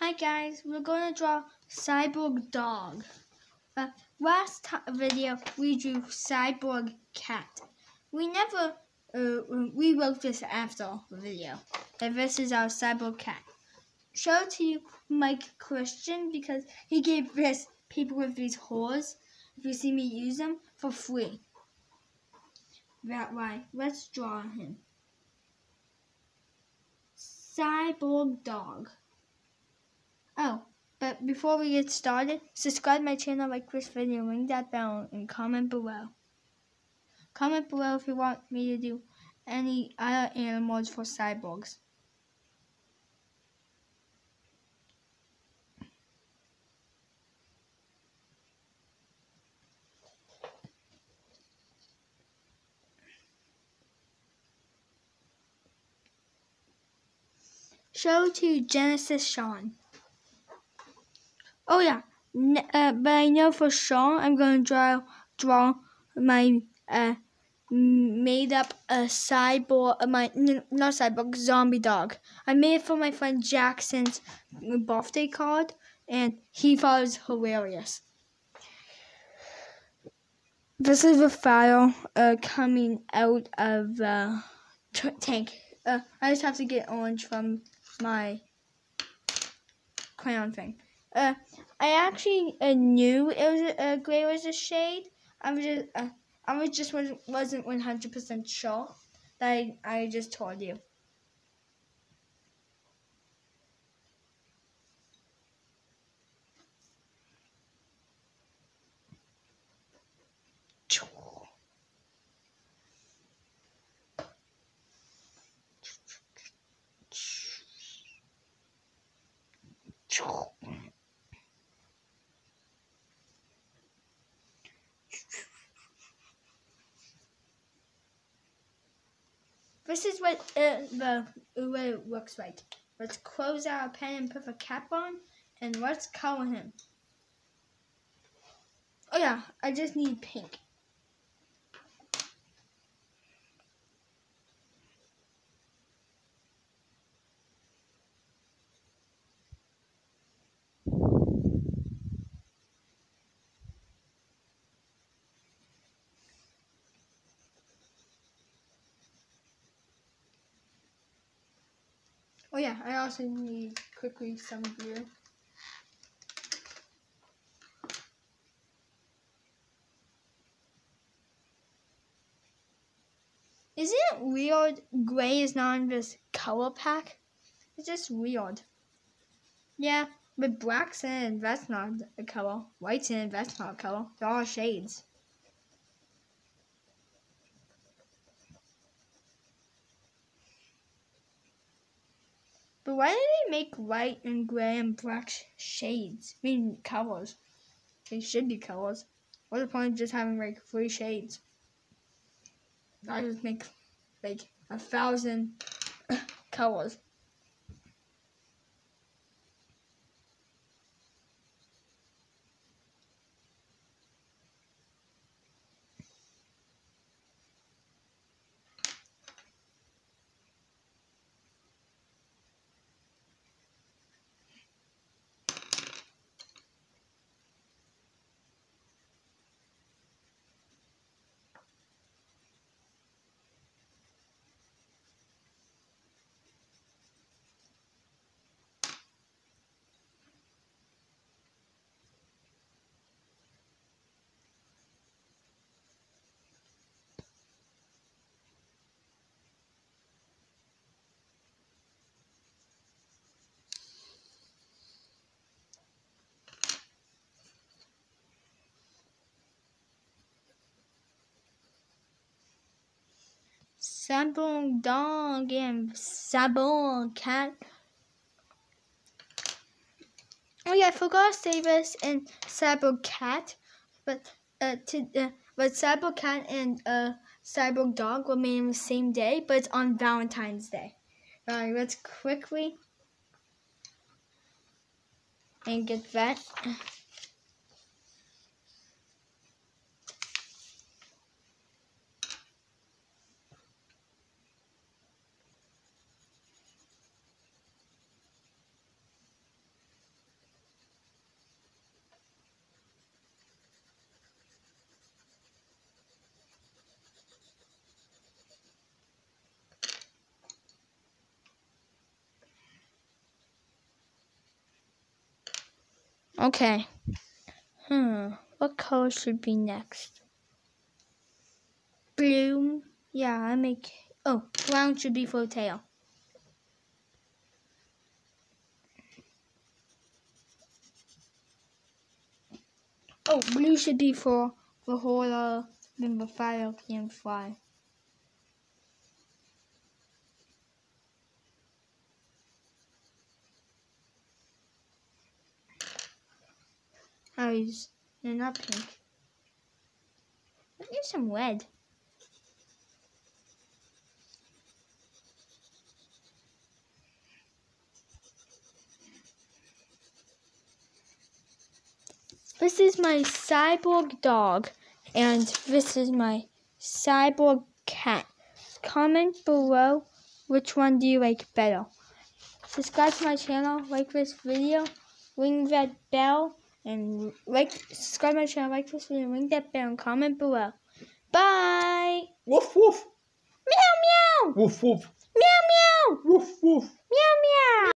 Hi guys, we're going to draw Cyborg Dog. Last video we drew Cyborg Cat. We wrote this after the video. And this is our Cyborg Cat. Show it to you Mike Christian because he gave this people with these holes, if you see me use them, for free. That way, let's draw him. Cyborg Dog. Oh, but before we get started, subscribe to my channel, like this video, ring that bell, and comment below. Comment below if you want me to do any other animals for cyborgs. Show to Genesis Sean. Oh yeah, but I know for sure I'm going to draw my made up cyborg, not cyborg, zombie dog. I made it for my friend Jackson's birthday card, and he thought it was hilarious. This is the file coming out of the tank. I just have to get orange from my crayon thing. I actually knew it was gray was a shade. I wasn't 100% sure that I just told you. This is what it looks like. Let's close our pen and put the cap on, and let's color him. Oh yeah, I just need pink. Oh yeah, I also need quickly some glue. Isn't it weird gray is not in this color pack? It's just weird. Yeah, but black's in, that's not a color. White's in, that's not a color. They're all shades. But why did they make white and gray and black shades? I mean, colors. They should be colors. What's the point of just having like 3 shades? I just make like 1,000 colors. Cyborg Dog and Cyborg Cat. Oh yeah, I forgot to say this in Cyborg Cat, but Cyborg Cat and Cyborg Dog were made on the same day, but it's on Valentine's Day. Alright, let's quickly and get that. Okay. What color should be next? Blue. Yeah, I make. Oh, brown should be for tail. Oh, blue should be for the whole then the fire can fly. Eyes. They're not pink. Let's get some red. This is my cyborg dog, and this is my cyborg cat. Comment below which one do you like better. Subscribe to my channel, like this video, ring that bell, and subscribe to my channel, like this video, ring that bell, and comment below. Bye! Woof woof! Meow meow! Woof woof! Meow meow! Woof woof! Meow meow!